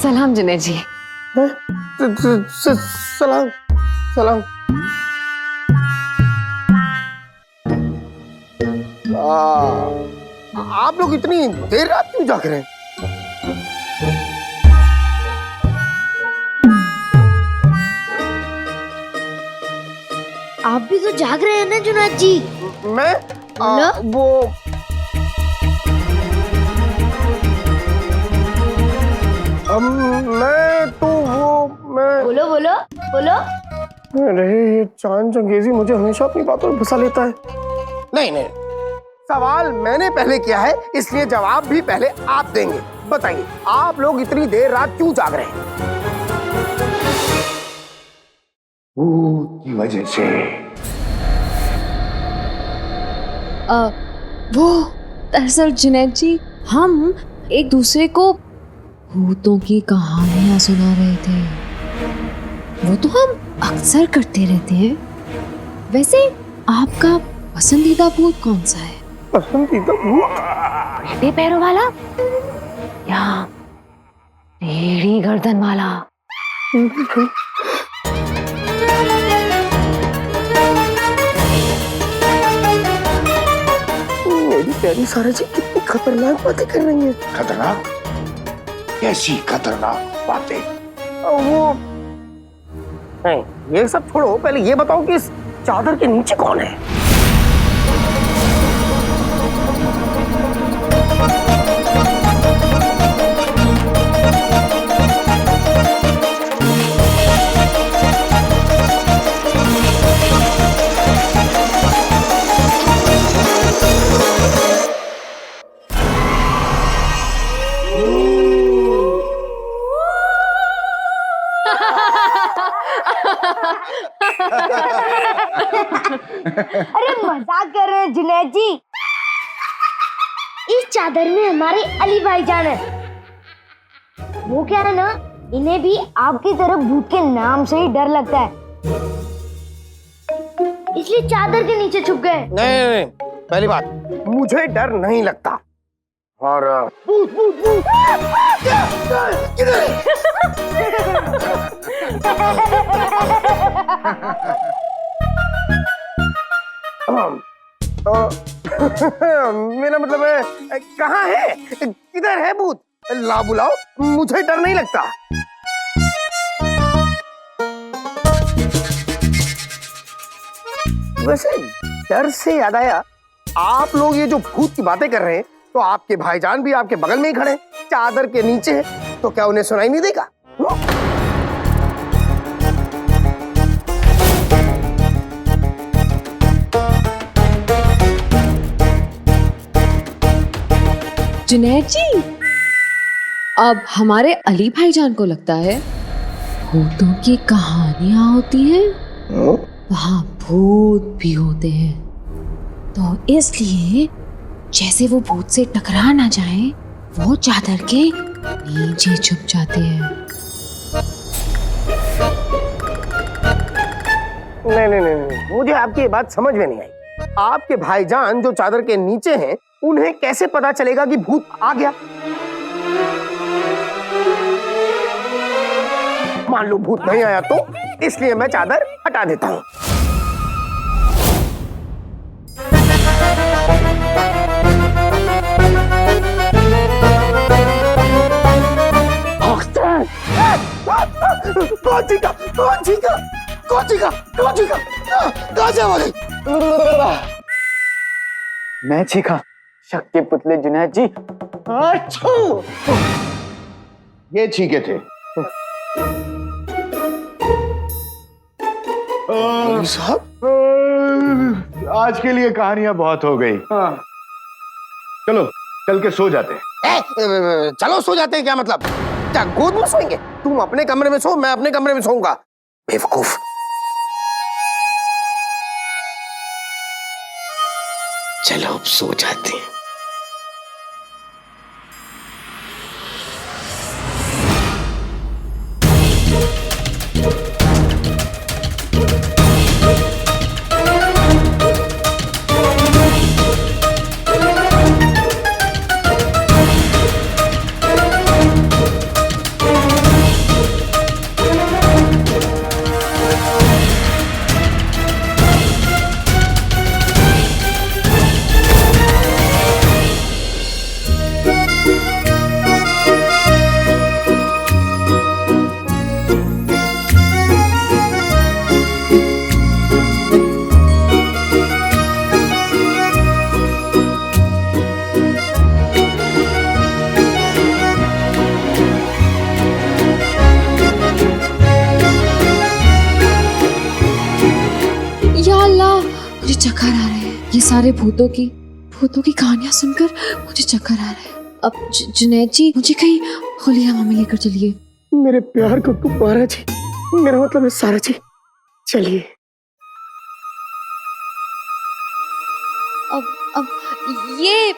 सलाम जुनैद जी। सलाम सलाम। आप लोग इतनी देर रात क्यों जाग रहे हैं? आप भी तो जाग रहे हैं ना जुनैद जी? मैं वो मैं बोलो बोलो बोलो। अरे ये चांद चंगेजी मुझे हमेशा अपनी बातों में फंसा लेता है। नहीं नहीं, सवाल मैंने पहले किया है, इसलिए जवाब भी पहले आप देंगे। बताइए, आप लोग इतनी देर रात क्यों जाग रहे हैं? भूत की वजह से। वो दरअसल जुनैद जी, हम एक दूसरे को भूतों की कहानियां सुना रहे थे। वो तो हम अक्सर करते रहते हैं। वैसे आपका पसंदीदा भूत कौन सा है? पसंदीदा भूत? टेढ़े पैरों वाला या टेढ़ी गर्दन वाला? मेरी प्यारी सारा जी कितनी खतरनाक बातें कर रही है। खतरनाक? कैसी खतरनाक बातें? वो नहीं, ये सब छोड़ो, पहले ये बताओ कि इस चादर के नीचे कौन है? अरे मजाक कर रहे हैं जुनैद जी। इस चादर में हमारे अली भाईजान है। वो क्या है ना, इन्हें भी आपकी तरह भूत के नाम से ही डर लगता है, इसलिए चादर के नीचे छुप गए। नहीं, पहली बात मुझे डर नहीं लगता। और भूत भूत भूत किधर मेरा मतलब है, कहाँ है, किधर है भूत? ला बुलाओ, मुझे डर नहीं लगता। वैसे डर से याद आया, आप लोग ये जो भूत की बातें कर रहे हैं, तो आपके भाईजान भी आपके बगल में ही खड़े, चादर के नीचे है, तो क्या उन्हें सुनाई नहीं देगा? जुनैद जी, अब हमारे अली भाईजान को लगता है भूतों की कहानियां होती हैं, वहां भूत भी होते हैं, तो इसलिए जैसे वो भूत से टकरा ना जाए, वो चादर के नीचे छुप जाते हैं। नहीं, मुझे आपकी ये बात समझ में नहीं आई। आपके भाईजान जो चादर के नीचे हैं, उन्हें कैसे पता चलेगा कि भूत आ गया? मान लो भूत नहीं आया तो, इसलिए मैं चादर हटा देता हूं। मैं चीखा, शक के पुतले जुनैद जी। ये चीखे थे। साहब, आज के लिए कहानियां बहुत हो गई। चलो चल के सो जाते हैं। चलो सो जाते हैं क्या मतलब? क्या गोद में सोएंगे? तुम अपने कमरे में सो, मैं अपने कमरे में सोऊंगा। बेवकूफ। चलो अब सो जाते हैं। चक्कर आ रहे हैं। ये सारे भूतों की कहानियां सुनकर मुझे चक्कर आ रहे हैं। अब जुनैद जी, मुझे कहीं खुली हवा में लेकर चलिए। मेरे प्यार को गुब्बारा जी, मेरा मतलब है सारा जी, चलिए। अब ये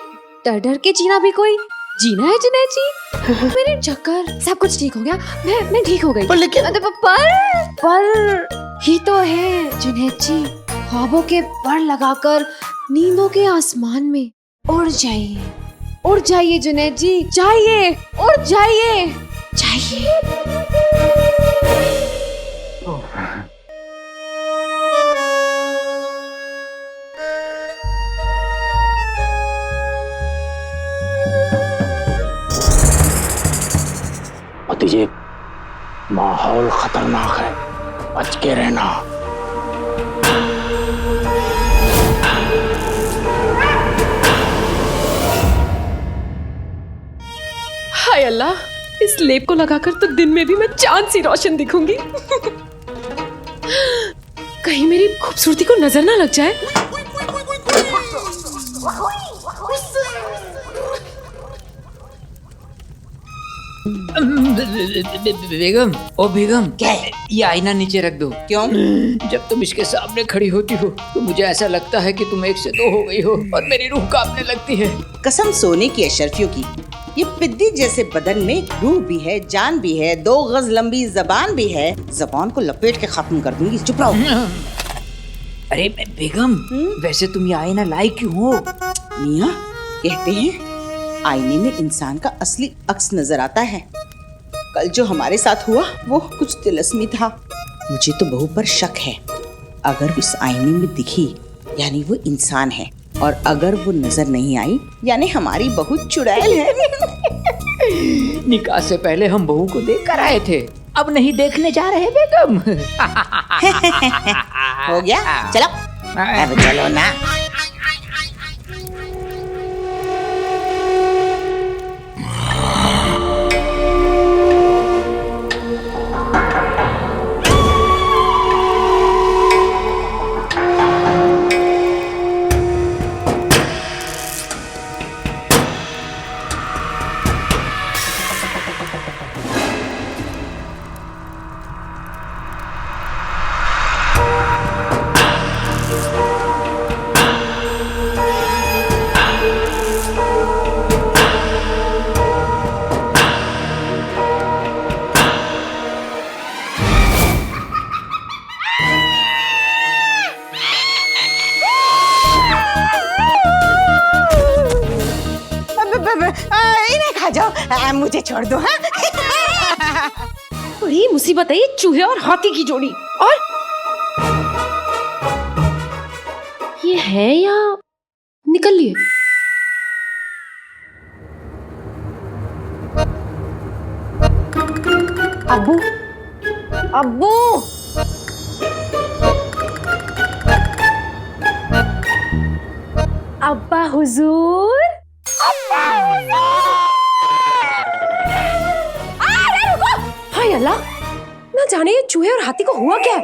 डर डर के जीना भी कोई जीना है जुनैद जी? मेरे चक्कर सब कुछ ठीक हो गया, मैं ठीक हो गई। पर ही तो है जुनैद जी, ख्वाबों के पर लगाकर नींदों के आसमान में उड़ जाइए जुनैद जी, जाइए, उड़ जाइए, जाइए। भतीजे, माहौल खतरनाक है, बच के रहना। हाय अल्लाह, इस लेप को लगाकर तो दिन में भी मैं चांद सी रोशन दिखूंगी। कहीं मेरी खूबसूरती को नजर ना लग जाए। बेगम, ओ बेगम, क्या है? ये आईना नीचे रख दो। क्यों? जब तुम इसके सामने खड़ी होती हो तो मुझे ऐसा लगता है कि तुम एक से दो हो गई हो और मेरी रूह कांपने लगती है। कसम सोने की अशरफियों की, ये पिद्दी जैसे बदन में रूह भी है, जान भी है, 2 गज लंबी जबान भी है। जबान को लपेट के खत्म कर दूंगी। चुप रहो। अरे बेगम, वैसे तुम ये आईना लाई क्यों हो? मियाँ, कहते हैं आईने में इंसान का असली अक्स नजर आता है। कल जो हमारे साथ हुआ वो कुछ तिलस्मी था। मुझे तो बहू पर शक है। अगर इस आईने में दिखी यानी वो इंसान है, और अगर वो नजर नहीं आई यानी हमारी बहू चुड़ैल है। निकाह से पहले हम बहू को देख कर आए थे, अब नहीं देखने जा रहे बेगम। हो गया, चलो अब चलो ना। इन्हें खा जाओ, मुझे छोड़ दो। हाँ? बड़ी मुसीबत है ये चूहे और हाथी की जोड़ी। और ये है या निकल लिए? अब्बू, अब्बू, अब्बा हुजूर, हाय अल्लाह, ना जाने ये चूहे और हाथी को हुआ क्या है।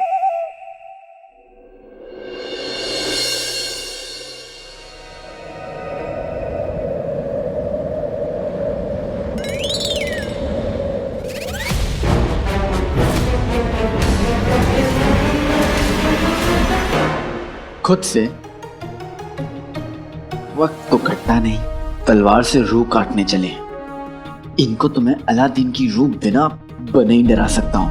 खुद से वक्त तो कटता नहीं, तलवार से रूह काटने चले। इनको तो मैं अलादीन की रूह बिना बने ही डरा सकता हूं।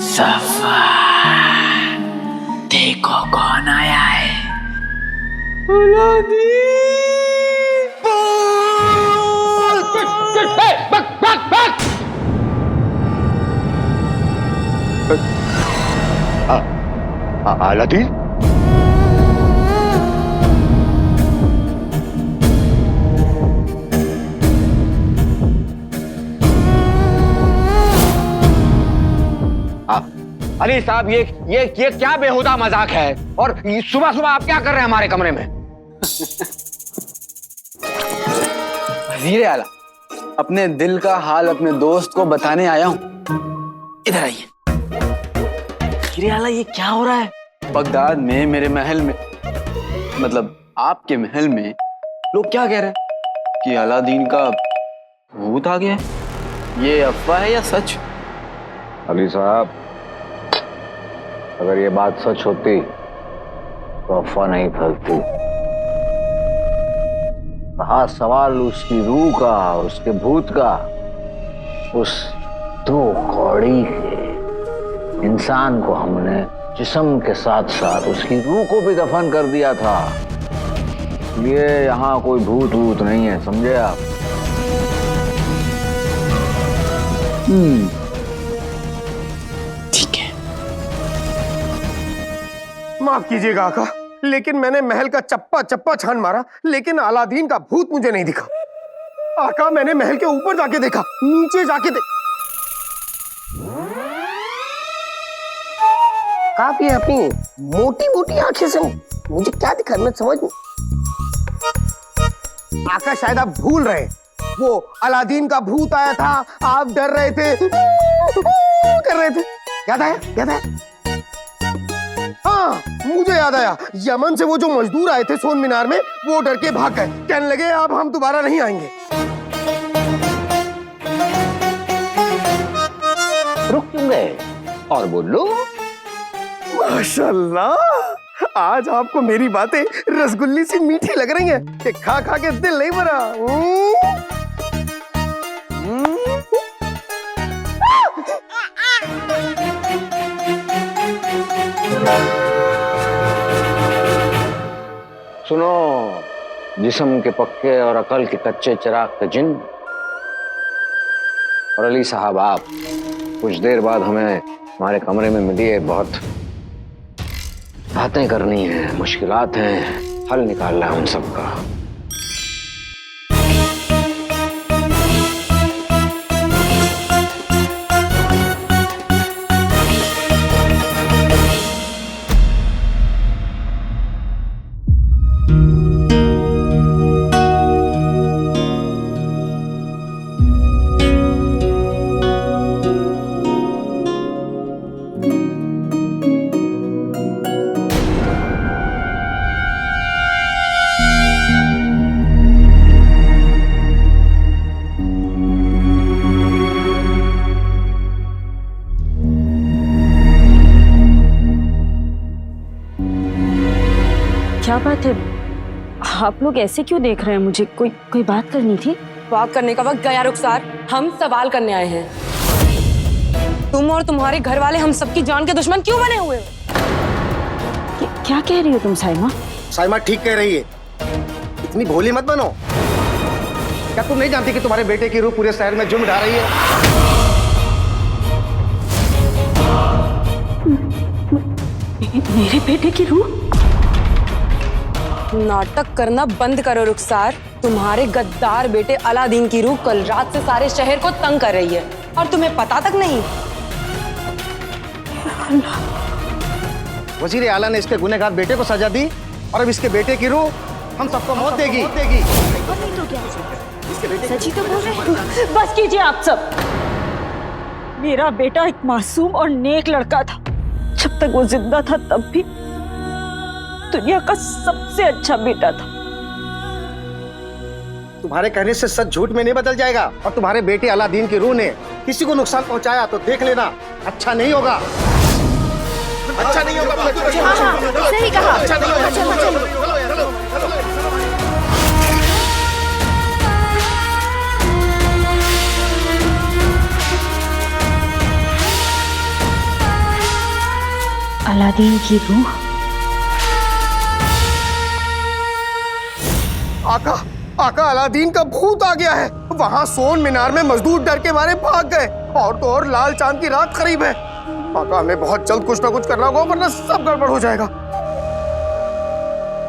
सफा, देखो कौन आया है। अलादीन? अली साहब, ये क्या बेहुदा मजाक है? और सुबह सुबह आप क्या कर रहे हैं हमारे कमरे में? वजीर आला, अपने दिल का हाल अपने दोस्त को बताने आया हूं। इधर आइए। वजीर आला, ये क्या हो रहा है? बगदाद में मेरे महल में, मतलब आपके महल में लोग क्या कह रहे हैं कि अलादीन का भूत आ गया है। ये अफवाह है या सच? अली साहब, अगर ये बात सच होती तो अफवाह नहीं फैलती। रहा सवाल उसकी रूह का, उसके भूत का, उस 2 कौड़ी के इंसान को हमने जिस्म के साथ साथ उसकी रूह को भी दफन कर दिया था। ये यहाँ कोई भूत वूत नहीं है, समझे आप? ठीक है। माफ कीजिएगा आका, लेकिन मैंने महल का चप्पा चप्पा छान मारा, लेकिन अलादीन का भूत मुझे नहीं दिखा। आका, मैंने महल के ऊपर जाके देखा, नीचे जाके काफी अपनी मोटी मोटी आंखें से मुझे क्या दिखा, मैं समझ नहीं। आका, शायद आप भूल रहे, वो अलादीन का भूत आया था, आप डर रहे थे, कर रहे थे। याद आया? याद आया? हाँ, मुझे याद आया। यमन से वो जो मजदूर आए थे सोन मीनार में, वो डर के भाग गए, कहने लगे अब हम दोबारा नहीं आएंगे। रुक क्यों गए? और बोलो। माशाल्लाह, आज आपको मेरी बातें रसगुल्ली सी मीठी लग रही हैं कि खा खा के दिल नहीं भरा। सुनो, जिस्म के पक्के और अकल के कच्चे चिराग के जिन, और अली साहब आप कुछ देर बाद हमें हमारे कमरे में मिलिए। बहुत बातें करनी है, मुश्किलात हैं, हल निकालना है उन सब का। क्या बात है, आप लोग ऐसे क्यों देख रहे हैं मुझे? कोई बात करनी थी? बात करने का वक्त गया रुखसार, हम सवाल करने आए हैं। तुम और तुम्हारे घर वाले हम सबकी जान के दुश्मन क्यों बने हुए हो? क्या कह रही हो तुम साइमा? साइमा ठीक कह रही है, इतनी भोली मत बनो। क्या तुम नहीं जानती कि तुम्हारे बेटे की रूह पूरे शहर में जुम ढा रही है? मेरे बेटे की रूह? नाटक करना बंद करो रुखसार। तुम्हारे गद्दार बेटे अलादीन की रूह कल रात से सारे शहर को तंग कर रही है और तुम्हें पता तक नहीं। वजीर आला ने इसके गुनहगार बेटे को सजा दी और अब इसके बेटे की रूह हम सबको मौत देगी। सच्ची तो बोल रहे हो? बस कीजिए आप सब। मेरा बेटा एक मासूम और नेक लड़का था। जब तक वो जिंदा था तब भी दुनिया का सबसे अच्छा बेटा था। तुम्हारे कहने से सच झूठ में नहीं बदल जाएगा, और तुम्हारे बेटे अलादीन की रूह ने किसी को नुकसान पहुंचाया तो देख लेना, अच्छा नहीं होगा। अच्छा नहीं होगा। सही कहा। अच्छा नहीं होगा। अलादीन की रूह। आका, आका, अलादीन का भूत आ गया है। वहाँ सोन मीनार में मजदूर डर के मारे भाग गए, और तो और लाल चांद की रात करीब है। आका, हमें बहुत जल्द कुछ ना कुछ करना होगा, वरना सब गड़बड़ हो जाएगा।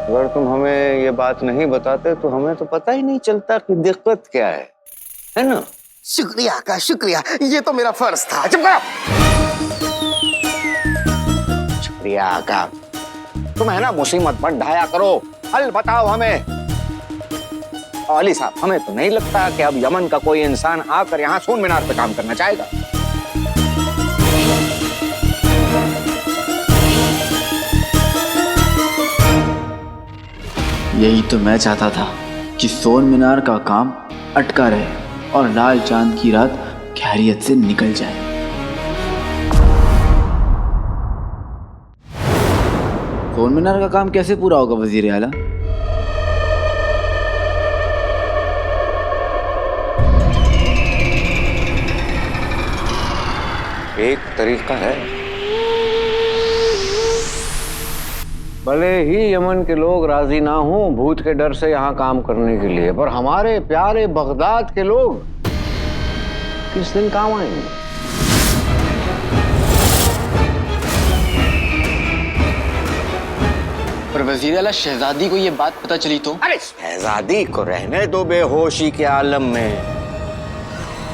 अगर तुम हमें ये बात नहीं बताते तो हमें तो पता ही नहीं चलता कि दिक्कत क्या है ना? शुक्रिया आका, शुक्रिया, ये तो मेरा फर्ज था। चुप करो। शुक्रिया आका, तुम है ना मुसीबत मत ढाया करो, हल बताओ हमें। अली साहब, हमें तो नहीं लगता कि अब यमन का कोई इंसान आकर यहाँ सोन मीनार पे काम करना चाहेगा। यही तो मैं चाहता था कि सोन मीनार का काम अटका रहे और लाल चांद की रात खैरियत से निकल जाए। सोन मीनार का काम कैसे पूरा होगा वजीर आला? एक तरीका है, भले ही यमन के लोग राजी ना हों भूत के डर से यहाँ काम करने के लिए, पर हमारे प्यारे बगदाद के लोग किस दिन काम आएंगे। पर वजीर आला शहजादी को ये बात पता चली तो? अरे शहजादी को रहने दो बेहोशी के आलम में,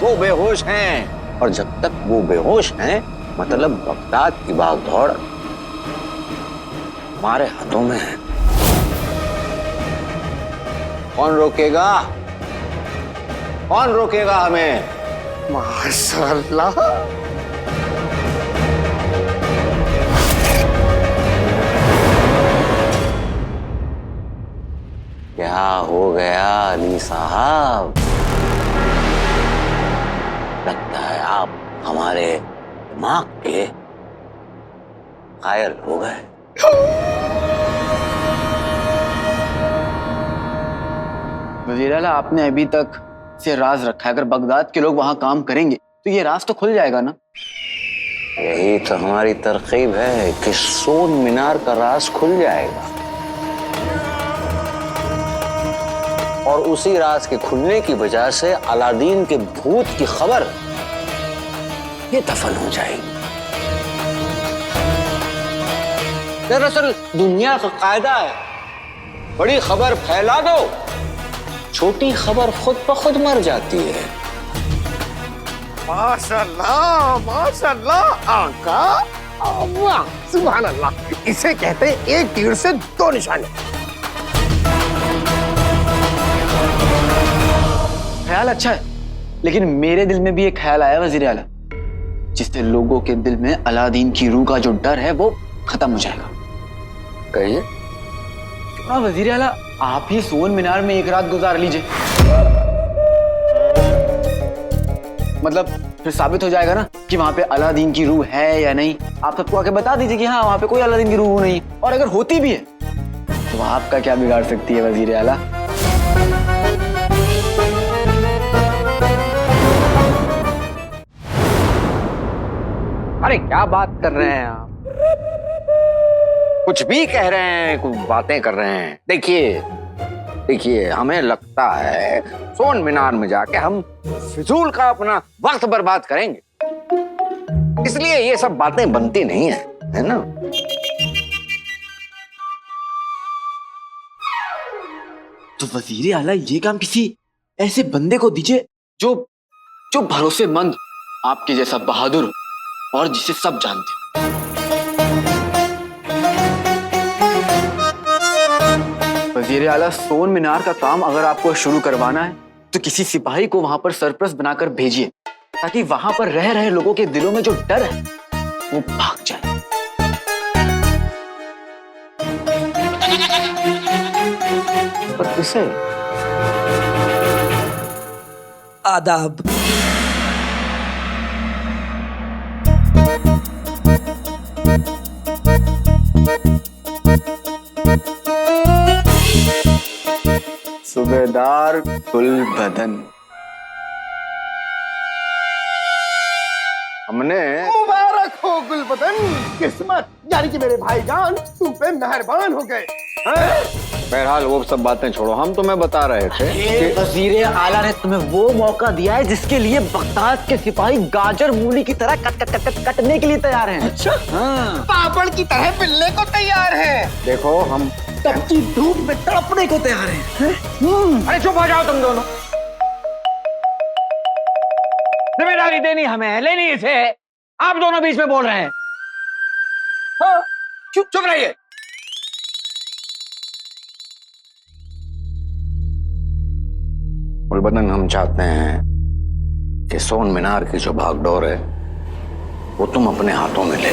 वो बेहोश हैं, और जब तक वो बेहोश हैं मतलब बगदाद की भागदौड़ हमारे हाथों में है। कौन रोकेगा? कौन रोकेगा हमें? माशाअल्लाह। क्या हो गया अली साहब? लगता है आप हमारे दिमाग के कायल हो गए। वजीर आला आपने अभी तक से राज रखा है, अगर बगदाद के लोग वहां काम करेंगे तो ये राज तो खुल जाएगा ना? यही तो हमारी तरकीब है कि सोन मीनार का राज खुल जाएगा और उसी राज के खुलने की वजह से अलादीन के भूत की खबर ये दफन हो जाएगी। दरअसल दुनिया का कायदा है, बड़ी खबर फैला दो, छोटी खबर खुद ब खुद मर जाती है। माशाल्लाह माशाल्लाह आका, वाह सुभान अल्लाह, इसे कहते हैं एक तीर से दो निशाने। ख्याल अच्छा है, लेकिन मेरे दिल में भी एक ख्याल आया वजीर आला, जिससे लोगों के दिल में अलादीन की रूह का जो डर है वो खत्म हो जाएगा। कहिए। हाँ वजीर आला, आप ही सोन मीनार में एक रात गुजार लीजिए, मतलब फिर साबित हो जाएगा ना कि वहां पे अलादीन की रूह है या नहीं। आप सबको आके बता दीजिए कि हाँ वहां पे कोई अलादीन की रूह नहीं, और अगर होती भी है तो आपका क्या बिगाड़ सकती है वजीर आला? अरे क्या बात कर रहे हैं आप? कुछ भी कह रहे हैं, कुछ बातें कर रहे हैं। देखिए देखिए, हमें लगता है सोन मीनार में जाके हम फिजूल का अपना वक्त बर्बाद करेंगे, इसलिए ये सब बातें बनती नहीं है ना? तो वजीर आला ये काम किसी ऐसे बंदे को दीजिए जो जो भरोसेमंद, आपके जैसा बहादुर और जिसे सब जानते हो। वजीर आला, सोन मीनार का काम अगर आपको शुरू करवाना है तो किसी सिपाही को वहां पर सरप्रस्त बनाकर भेजिए, ताकि वहां पर रह रहे लोगों के दिलों में जो डर है वो भाग जाए। पर किसे? आदाब। सूबेदार गुलबदन, हमने मुबारक हो गुलबदन, किस्मत यानी कि मेरे भाईजान तुम पे मेहरबान हो गए। बहरहाल वो सब बातें छोड़ो, हम तुम्हें बता रहे थे कि वजीर आला ने तुम्हें वो मौका दिया है जिसके लिए बगदाद के सिपाही गाजर मूली की तरह कटने के लिए तैयार हैं। अच्छा, हाँ। पापड़ की तरह मिलने को तैयार हैं। देखो हम तपती धूप में तड़पने को तैयार हैं। अरे चुप हो जाओ तुम दोनों, जिम्मेदारी देनी हमें, लेनी इसे, आप दोनों बीच में बोल रहे हैं। हाँ, चुप रहिए। गुलबदन, हम चाहते हैं कि सोन मीनार की जो भागदौड़ है वो तुम अपने हाथों में ले।